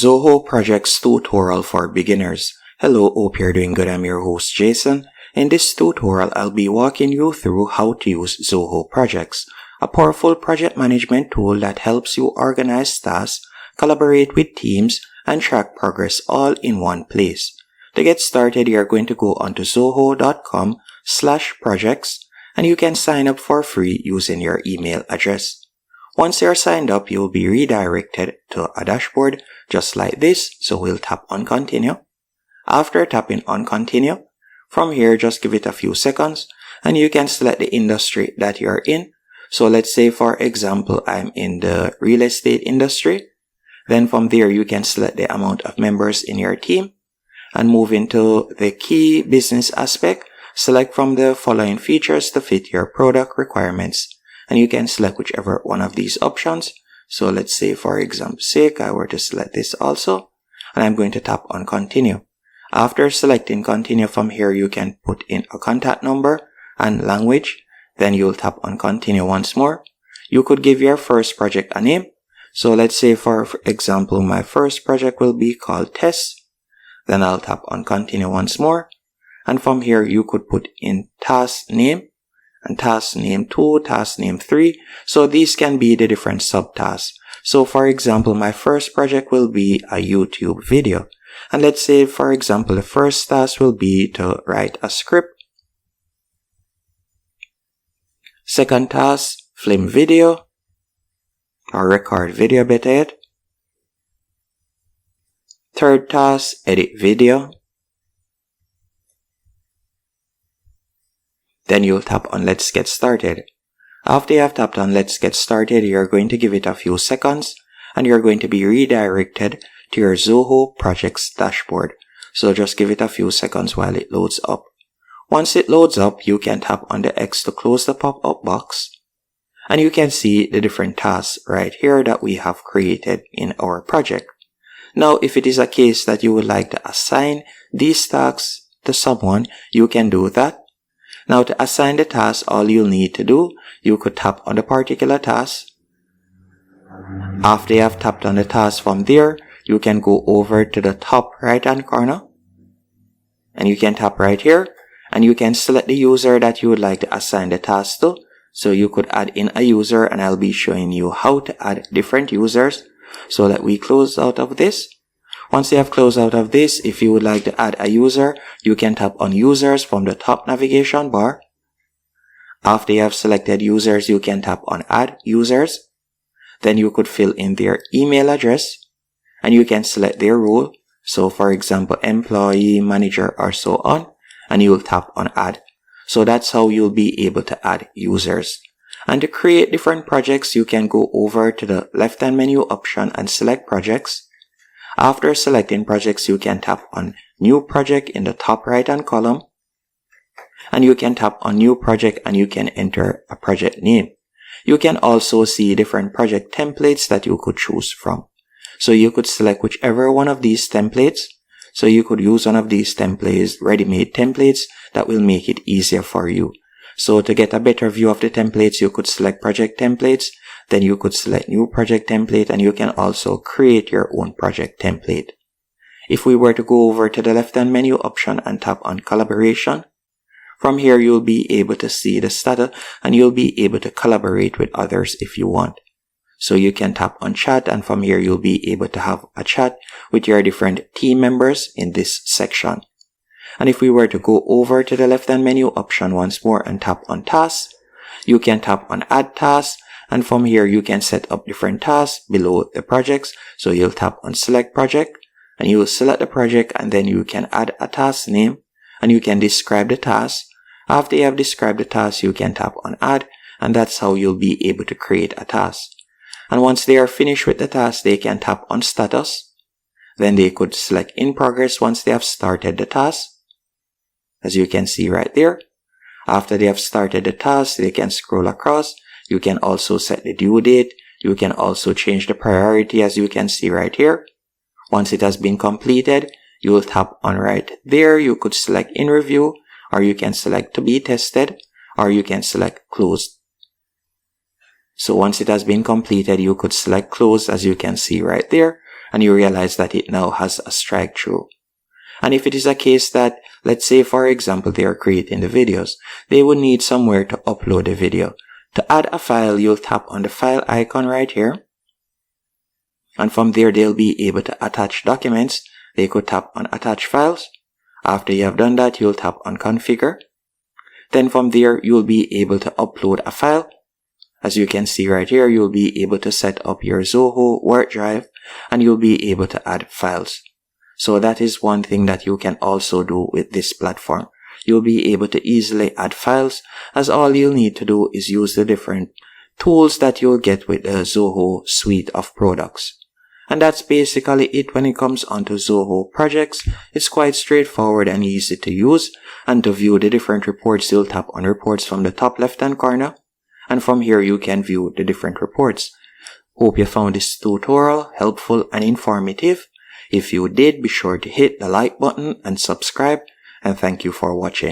Zoho Projects Tutorial for Beginners. Hello, hope you're doing good. I'm your host Jason. In this tutorial, I'll be walking you through how to use Zoho Projects, a powerful project management tool that helps you organize tasks, collaborate with teams, and track progress all in one place. To get started, you're going to go onto zoho.com/projects and you can sign up for free using your email address. Once you're signed up, you'll be redirected to a dashboard just like this, so we'll tap on continue. After tapping on continue, from here just give it a few seconds and you can select the industry that you're in. So let's say for example I'm in the real estate industry. Then from there you can select the amount of members in your team and move into the key business aspect. Select from the following features to fit your product requirements. And you can select whichever one of these options. So let's say for example's sake, I were to select this also. And I'm going to tap on continue. After selecting continue, from here you can put in a contact number and language. Then you'll tap on continue once more. You could give your first project a name. So let's say for example, my first project will be called test. Then I'll tap on continue once more. And from here you could put in task name. And task name 2, task name 3. So these can be the different subtasks. So for example, my first project will be a YouTube video. And let's say for example, the first task will be to write a script. Second task, film video. Or record video better yet. Third task, edit video. Then you'll tap on let's get started. After you have tapped on let's get started, you're going to give it a few seconds and you're going to be redirected to your Zoho Projects dashboard. So just give it a few seconds while it loads up. Once it loads up, you can tap on the X to close the pop-up box. And you can see the different tasks right here that we have created in our project. Now, if it is a case that you would like to assign these tasks to someone, you can do that. Now to assign the task, all you'll need to do, you could tap on the particular task. After you have tapped on the task, from there, you can go over to the top right hand corner. And you can tap right here. And you can select the user that you would like to assign the task to. So you could add in a user and I'll be showing you how to add different users. So that we close out of this. Once you have closed out of this, if you would like to add a user, you can tap on users from the top navigation bar. After you have selected users, you can tap on add users. Then you could fill in their email address and you can select their role. So for example, employee, manager, or so on. And you will tap on add. So that's how you'll be able to add users. And to create different projects, you can go over to the left hand menu option and select projects. After selecting projects, you can tap on new project in the top right hand column. And you can tap on new project and you can enter a project name. You can also see different project templates that you could choose from. So you could select whichever one of these templates. So you could use one of these templates, ready-made templates that will make it easier for you. So to get a better view of the templates, you could select project templates. Then you could select new project template and you can also create your own project template. If we were to go over to the left hand menu option and tap on collaboration, from here you'll be able to see the status and you'll be able to collaborate with others if you want. So you can tap on chat and from here you'll be able to have a chat with your different team members in this section. And if we were to go over to the left hand menu option once more and tap on tasks, you can tap on add tasks. And from here, you can set up different tasks below the projects. So you'll tap on select project and you will select the project and then you can add a task name and you can describe the task. After you have described the task, you can tap on add and that's how you'll be able to create a task. And once they are finished with the task, they can tap on status. Then they could select in progress once they have started the task. As you can see right there. After they have started the task, they can scroll across. You can also set the due date. You can also change the priority as you can see right here. Once it has been completed, you will tap on right there. You could select in review or you can select to be tested or you can select closed. So once it has been completed, you could select close as you can see right there. and you realize that it now has a strike through. And if it is a case that, let's say for example, they are creating the videos, they would need somewhere to upload the video. To add a file, you'll tap on the file icon right here. And from there, they'll be able to attach documents. They could tap on attach files. After you have done that, you'll tap on configure. Then from there, you'll be able to upload a file. As you can see right here, you'll be able to set up your Zoho work drive and you'll be able to add files. So that is one thing that you can also do with this platform. You'll be able to easily add files, as all you'll need to do is use the different tools that you'll get with the Zoho suite of products. And that's basically it when it comes onto Zoho projects. It's quite straightforward and easy to use. And to view the different reports, you'll tap on reports from the top left hand corner. And from here you can view the different reports. Hope you found this tutorial helpful and informative. If you did, be sure to hit the like button and subscribe. And thank you for watching.